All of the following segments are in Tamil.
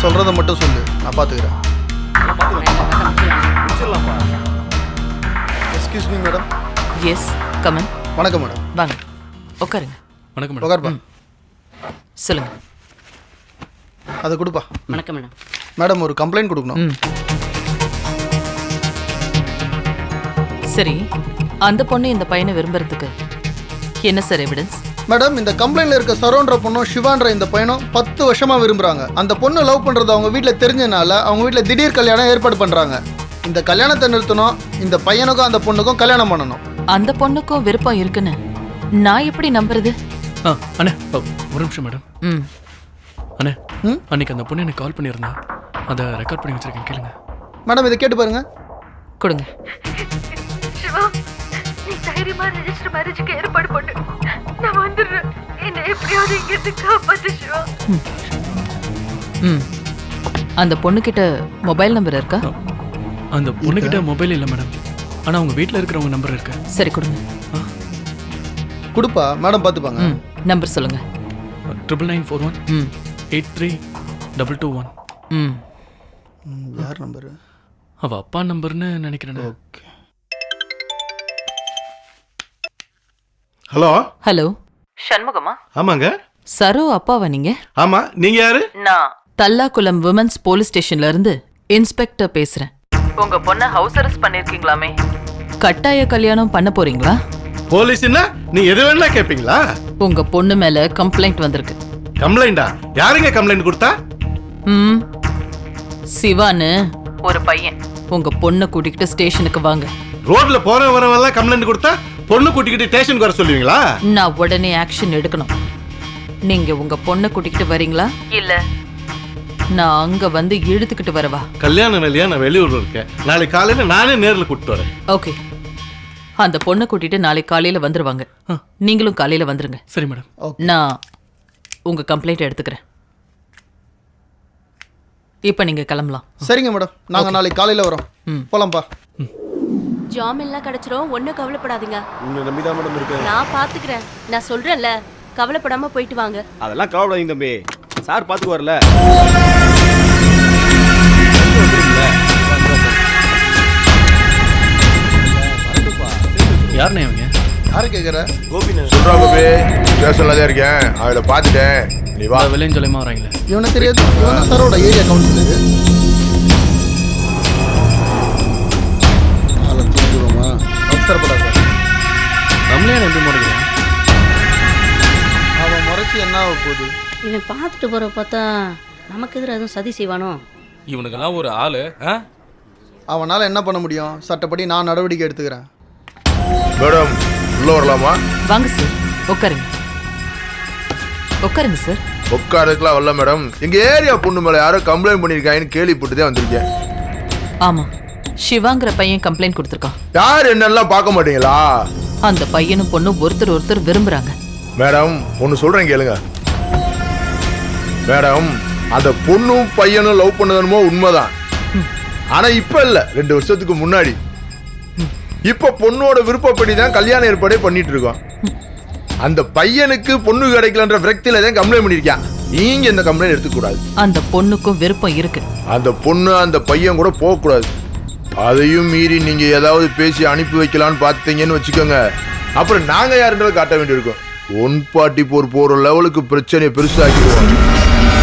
சொல்கிறத மட்டும் சொல்லு, நான் பார்த்துக்கிறேன். Excuse me madam. Yes come on. வணக்கம் மேடம். வாங்க உட்காருங்க. வணக்கம் மேடம். உட்காருப்பா. சொல்லுங்க. அதை கொடுப்பா. வணக்கம் மேடம். மேடம் ஒரு கம்ப்ளைண்ட் கொடுக்கணும். சரி, அந்த பொண்ணு இந்த பையனை விரும்புறதுக்கு என்ன சார் எவிடன்ஸ்? மேடம், இந்த கம்ப்ளைண்ட்ல இருக்க சரௌண்ட்ர பொண்ணும் சிவான்ற இந்த பையனும் 10 வருஷமா விரும்புறாங்க. அந்த பொண்ணு லவ் பண்றது அவங்க வீட்டில் தெரிஞ்சனால அவங்க வீட்டில் திடீர் கல்யாணம் ஏற்பாடு பண்றாங்க. இந்த கல்யாணத்தை நிறுத்தணும், இந்த பையனுக்கும் அந்த பொண்ணுக்கும் கல்யாணம் பண்ணணும். அந்த பொண்ணுக்கும் விருப்பம் இருக்குன்னு நான் எப்படி நம்புறது? அண்ணே ஒரு நிமிஷம் மேடம். அண்ணே அன்னைக்கு அந்த பொண்ணு எனக்கு கால் பண்ணியிருந்தா, அதை ரெக்கார்ட் பண்ணி வச்சிருக்கேன், கேளுங்க. மேடம் இதை கேட்டு பாருங்க. கொடுங்க. சிவா, நீ தைரியமா ரெஜிஸ்டர் மேரேஜுக்கு ஏற்பாடு பண்ணு. நான் வந்துடுறேன். என்னை எப்படியாவது இங்கிருந்து காப்பாத்து சிவா. அந்த பொண்ணுகிட்ட மொபைல் நம்பர் இருக்கா? அந்த பொண்ணுகிட்ட மொபைல் இல்லை மேடம், ஆனால் அவங்க வீட்டில் இருக்கிறவங்க நம்பர் இருக்கு. சரி கொடுங்க. கொடுப்பா, மேடம் பார்த்துப்பாங்க. நம்பர் சொல்லுங்க. 9941 832221. யார் நம்பரு? அவ அப்பா நம்பர்னு நினைக்கிறேன். ஓகே. ஹலோ. ஹலோ சண்முகமா? ஆமாங்க. சரோ அப்பாவா நீங்க? ஆமா, நீங்க யாரு? நான் தல்லாக்குளம் விமன்ஸ் போலீஸ் ஸ்டேஷன்ல இருந்து இன்ஸ்பெக்டர் பேசுறேன். உங்க பொண்ண ஹவுஸ் அரெஸ்ட் பண்ணிருக்கீங்களாமே, கட்டாய கல்யாணம் பண்ண போறீங்களா? போலீஸ்னா நீ எது வேணா கேப்பீங்களா? உங்க பொண்ணு மேல கம்ப்ளைண்ட் வந்திருக்கு. கம்ப்ளைண்டா? யாருங்க கம்ப்ளைண்ட் கொடுத்தா? சிவான்னு ஒரு பையன். உங்க பொண்ணை கூட்டிக்கிட்டு ஸ்டேஷனுக்கு வாங்க. ரோட்ல போற வரவெல்லாம் கம்ப்ளைண்ட் கொடுத்தா பொண்ணு கூட்டிக்கிட்டு ஸ்டேஷனுக்கு வர சொல்லுவீங்களா? நான் உடனே ஆக்ஷன் எடுக்கணும். நீங்க உங்க பொண்ணை கூட்டிக்கிட்டு வரீங்களா இல்ல நான் அங்க வந்து இழுத்துக்கிட்டு வரவா? கல்யாணம் இல்லையா, நான் வெளியூர்ல இருக்கேன். நாளைக்கு காலையில நானே நேர்ல கூட்டிட்டு வரேன். ஓகே, அந்த பொண்ணை கூட்டிட்டு நாளைக்கு காலையில வந்துருவாங்க. நீங்களும் காலையில வந்துருங்க. சரி மேடம். நான் உங்க கம்ப்ளைண்ட் எடுத்துக்கிறேன். இப்ப நீங்க கிளம்பலாம். சரிங்க மேடம், நாங்க நாளைக்கு காலையில வரோம். போலாம்ப்பா. ஜாமீன்லாம் கிடைச்சிரும், ஒன்றும் கவலைப்படாதீங்க. உங்களை நம்பி தான் மேடம் இருக்கேன். நான் பார்த்துக்கிறேன். நான் சொல்றேன்ல, கவலைப்படாம போயிட்டு வாங்க. அதெல்லாம் கவலைப்படாதீங்க தம்பி, சார் பார்த்துக்கு வரல. யாருண்ணே அவங்க? யாரு கேக்குற? கோபின்னு சொல்றா கோபி, ஸ்டேஷன்ல தான் இருக்கேன், அதில் பார்த்துட்டேன், நீ வா. விலையும் சொல்லியமா வராங்களே. இவனுக்கு தெரியாது, இவன் சரோட ஏரியா கவுன்சிலர். அவசரப்படாத. நம்மளே நம்பி முறைக்கிறேன். அவன் முறைச்சி என்ன ஆக போகுது? இவன் பார்த்துட்டு போற பார்த்தா நமக்கு எதிராக எதுவும் சதி செய்வானோ? இவனுக்கெல்லாம் ஒரு ஆளு. அவனால என்ன பண்ண முடியும்? சட்டப்படி நான் நடவடிக்கை எடுத்துக்கிறேன். மேடம் உள்ள வரலாமா? வாங்க சார், உட்காருங்க. உட்காருங்க சார். உட்காருக்கலாம் வரல மேடம். எங்க ஏரியா பொண்ணு மேல யாரோ கம்ப்ளைண்ட் பண்ணிருக்காங்கன்னு கேள்விப்பட்டுதான் வந்திருக்கேன். ஆமா, சிவாங்கிற பையன் கம்ப்ளைண்ட் கொடுத்துருக்கான். யார் என்னெல்லாம் பார்க்க மாட்டீங்களா? அந்த பையனும் பொண்ணும் ஒருத்தர் விரும்புறாங்க. மேடம் ஒன்னு சொல்றேன் கேளுங்க. மேடம், அந்த பொண்ணும் பையனும் லவ் பண்ணதுமோ உண்மைதான். ஆனா இப்ப இல்ல, 2 வருஷத்துக்கு முன்னாடி. இப்ப பொண்ணோட விருப்பப்படி தான் கல்யாண ஏற்பாடே பண்ணிட்டு இருக்கோம். அந்த பையனுக்கு பொண்ணு கிடைக்கலன்ற விரக்தியில தான் கம்ப்ளைண்ட் பண்ணிருக்கான். நீங்க இந்த கம்ப்ளைண்ட் எடுத்துக்க கூடாது. அந்த பொண்ணுக்கும் விருப்பம் இருக்கு. அந்த பொண்ணு அந்த பையன் கூட போக கூடாது. அதையும் மீறி நீங்க ஏதாவது பேசி அனுப்பி வைக்கலான்னு பார்த்தீங்கன்னு வச்சுக்கோங்க, அப்புறம் நாங்க யாருன்றதை காட்ட வேண்டியிருக்கோம். 144 போற லெவலுக்கு பிரச்சனையை பெருசாக்கிடுவோம்.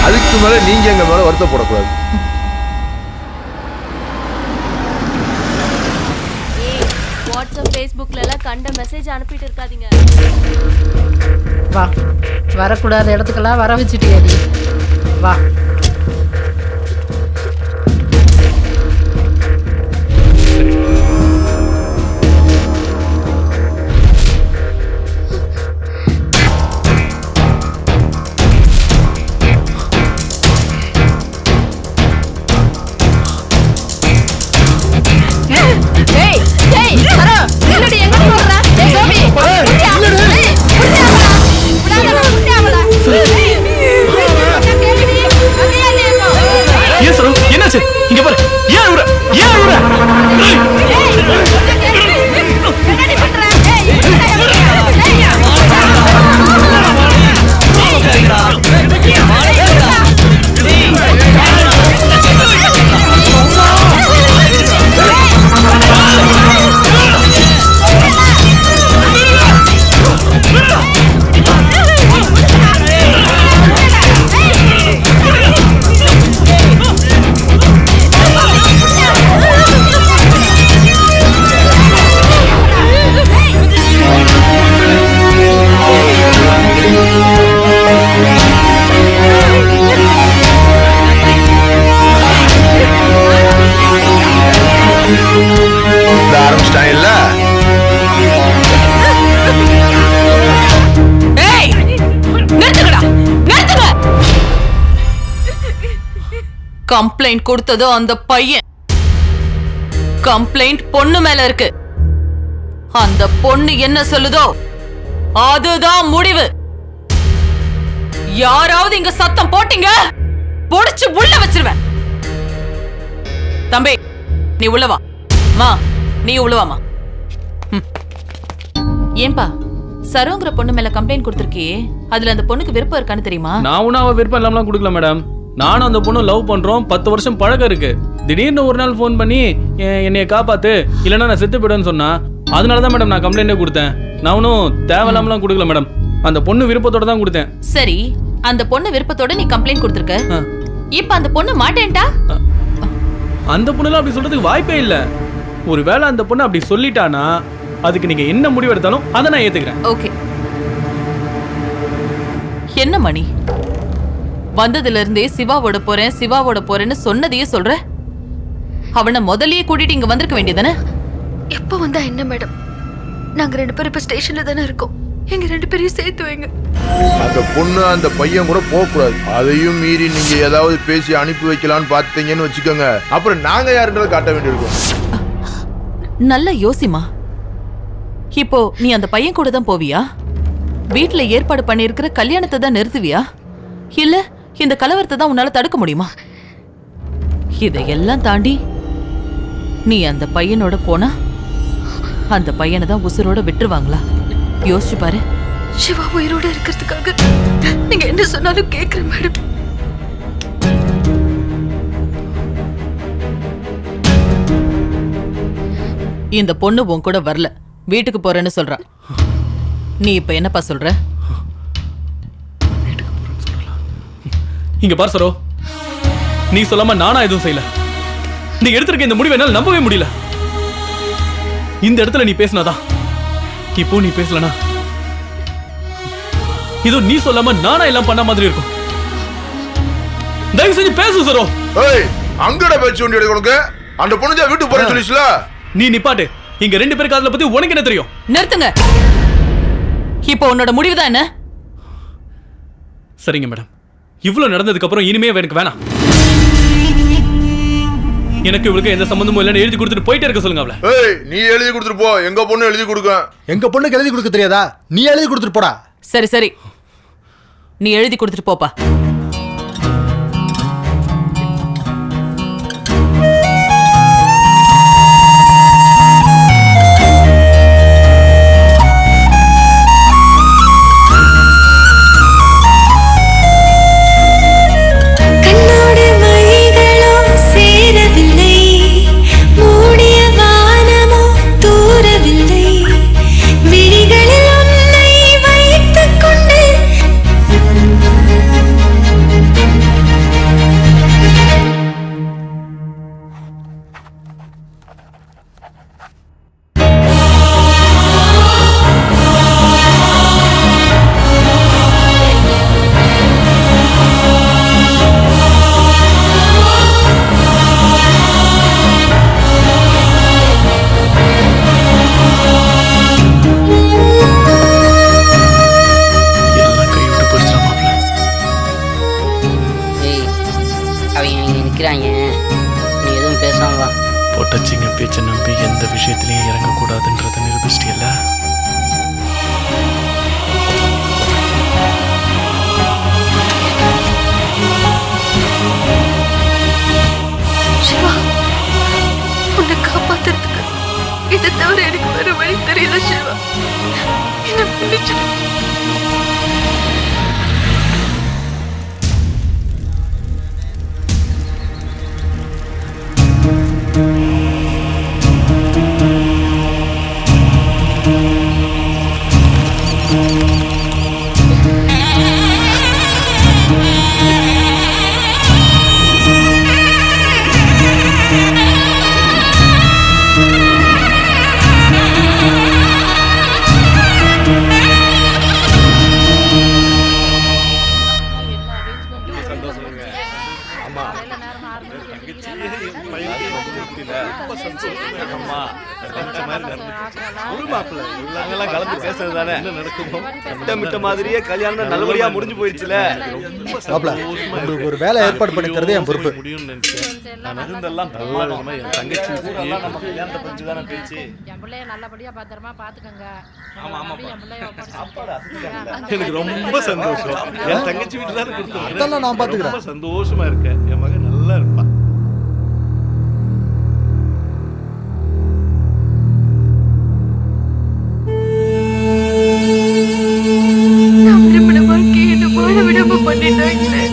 அதுக்கு மேல நீங்க எங்க மேல வருத்தப்படக்கூடாது. வாட்ஸ்அப் ஃபேஸ்புக்ல எல்லாம் கண்ட மெசேஜ் அனுப்பிட்டு இருக்காதீங்க. வா, வரக்கூடாத இடத்துக்கெல்லாம் வர வச்சுட்டியாடி. வா. கம்ப்ளைண்ட் கொடுத்ததோ அந்த பையன். கம்ப்ளைண்ட் பொண்ணு மேல இருக்கு. அந்த பொண்ணு என்ன சொல்லுதோ அதுதான் முடிவு. யாராவது இங்க சத்தம் போட்டீங்க புடிச்சு உள்ள வச்சிருவேன். தம்பி நீ உள்ளவா. மா நீ உள்ளவாமா. ஏன்பா சரோங்கிற பொண்ணு மேல கம்ப்ளைண்ட் கொடுத்திருக்கியே, அதுல அந்த பொண்ணுக்கு விருப்பம் இருக்கான்னு தெரியுமா? நான் ஒன்னும் அவ விருப்பம் இல்லாமலாம் கொடுக்கல மேடம். நானும் அந்த பொண்ணு லவ் பண்றோம், 10 வருஷம் பழக்கம் இருக்கு. திடீர்னு ஒரு நாள் ஃபோன் பண்ணி என்னைய காப்பாத்து இல்லைன்னா நான் செத்து போயிடுவேன்னு சொன்னா, அதனாலதான் மேடம் நான் கம்ப்ளைண்டே கொடுத்தேன். நான் ஒன்னும் தேவையில்லாமலாம் கொடுக்கல மேடம். அந்த பொண்ணு விருப்பத்தோட தான் கொடுத்தேன். சரி, அந்த பொண்ணு விருப்பத்தோட நீ கம்ப்ளைண்ட் கொடுத்திருக்க. இப்ப அந்த பொண்ணு மாட்டேன்டா. அந்த பொண்ணுலாம் அப்படி சொல்றதுக்கு வாய்ப்பே இல்ல. ஒருவேளை அந்த பொண்ணு அப்படி சொல்லிட்டானா அதுக்கு நீங்க என்ன முடிவு எடுத்தாலும் அதை நான் ஏத்துக்கிறேன். ஓகே. என்ன மணி, வந்ததுல இருந்தே சிவாவோட போறேன்னு சொன்னதையே சொல்ற. அவனை முதல்லயே கூட்டிட்டு இங்க வந்திருக்க வேண்டியதானே? எப்போ வந்தா என்ன மேடம்? நாங்க 2 பேரும் இப்ப ஸ்டேஷன்ல தானே இருக்கோம். எங்க 2 பேரையும் சேர்த்து வைங்க. அந்த பொண்ணு அந்த பையன் கூட போகக்கூடாது. அதையும் மீறி நீங்க ஏதாவது பேசி அனுப்பி வைக்கலாம்னு பார்த்தீங்கன்னு வச்சுக்கோங்க, அப்புறம் நாங்க யாருன்றதை காட்ட வேண்டியிருக்கோம். நல்ல யோசிமா. இப்போ நீ அந்த பையன் கூட தான் போவியா? வீட்டுல ஏற்பாடு பண்ணிருக்கிற கல்யாணத்தை தான் நிறுத்துவியா? இல்ல இந்த கலவரத்தை தான் உன்னால தடுக்க முடியுமா? இதையெல்லாம் தாண்டி நீ அந்த பையனோட போனா அந்த பையனை தான் உசுரோட விட்டுருவாங்களா? யோசிச்சு பாரு. சிவா உயிரோட இருக்கிறதுக்காக நீங்க என்ன சொன்னாலும் கேக்குறேன் மேடம். இந்த பொண்ணு உன் கூட வரல, வீட்டுக்கு போறேன்னு சொல்றா. நீ இப்ப என்னப்பா சொல்ற? இங்க பார் சரோ, நீ சொல்லாம நானா எதுவும் செய்யல. நீ எடுத்திருக்க இந்த முடிவை என்னால நம்பவே முடியல. இந்த இடத்துல நீ பேசினாதான். இப்போ நீ பேசலனா இதோ நீ சொல்லாம நானா எல்லாம் பண்ண மாதிரி இருக்கும். தயவு செஞ்சு பேசு சரோ. ஏய், அங்கட பேச்சு வண்டி எடுக்கணுங்க. அந்த பொண்ணு தான் வீட்டுக்கு போறேன்னு சொல்லிச்சுல. நீ நிப்பாட்டு. இங்க 2 பேருக்கு அதுல பத்தி உனக்கு என்ன தெரியும்? நிறுத்துங்க. இப்போ உன்னோட முடிவுதான் என்ன? சரிங்க மேடம், இவ்வளவு நடந்ததுக்கு அப்புறம் இனிமே எனக்கு வேணாம். எனக்கு இவளுக்கு எந்த சம்பந்தமும் இல்லைன்னு எழுதி கொடுத்துட்டு போயிட்டே இருக்க சொல்லுங்க அவளை. ஏய், நீ எழுதி கொடுத்துட்டு போ. எங்க பொண்ணு எழுதி கொடுக்க. எங்க பொண்ணுக்கு எழுதி கொடுக்க தெரியாதா? நீ எழுதி கொடுத்துட்டு போடா. சரி சரி, நீ எழுதி கொடுத்துட்டு போப்பா. பொட்டச்சிங்க பேச்சை நம்பி எந்த விஷயத்திலையும் இறங்கக்கூடாதுன்றதை நிரூபிச்சிட்டியல்ல. சிவா, உன்னை காப்பாத்துறதுக்கு இதை தவிர எனக்கு வேற வழி தெரியல. சிவா, என்ன மன்னிச்சிடு. நாங்கெல்லாம் கலந்து பேசுறது தானே திட்டமிட்ட மாதிரியே கல்யாணம் நல்லபடியா முடிஞ்சு போயிடுச்சுல. மாப்ள, உங்களுக்கு ஒரு வேலை ஏற்பாடு பண்ணி தரது என் பொறுப்பு. முடியும்னு நினைச்சேன். இருந்தெல்லாம் பிரமாதமா என் தங்கச்சி நம்ம கல்யாணத்தை பத்தி தானே பேச்சு. என் பிள்ளைய நல்லபடியா பத்திரமா பாத்துக்கங்க. என் பிள்ளைய எனக்கு ரொம்ப சந்தோஷம். என் தங்கச்சி வீட்டுல தான் கொடுத்தோம். அதெல்லாம் நான் பாத்துக்கிறேன். ரொம்ப சந்தோஷமா இருக்கேன். என் மகன் நல்லா இருப்பா. நான் விரும்பின வாழ்க்கையை என்ன வாழ விடாம பண்ணிட்டாங்களே.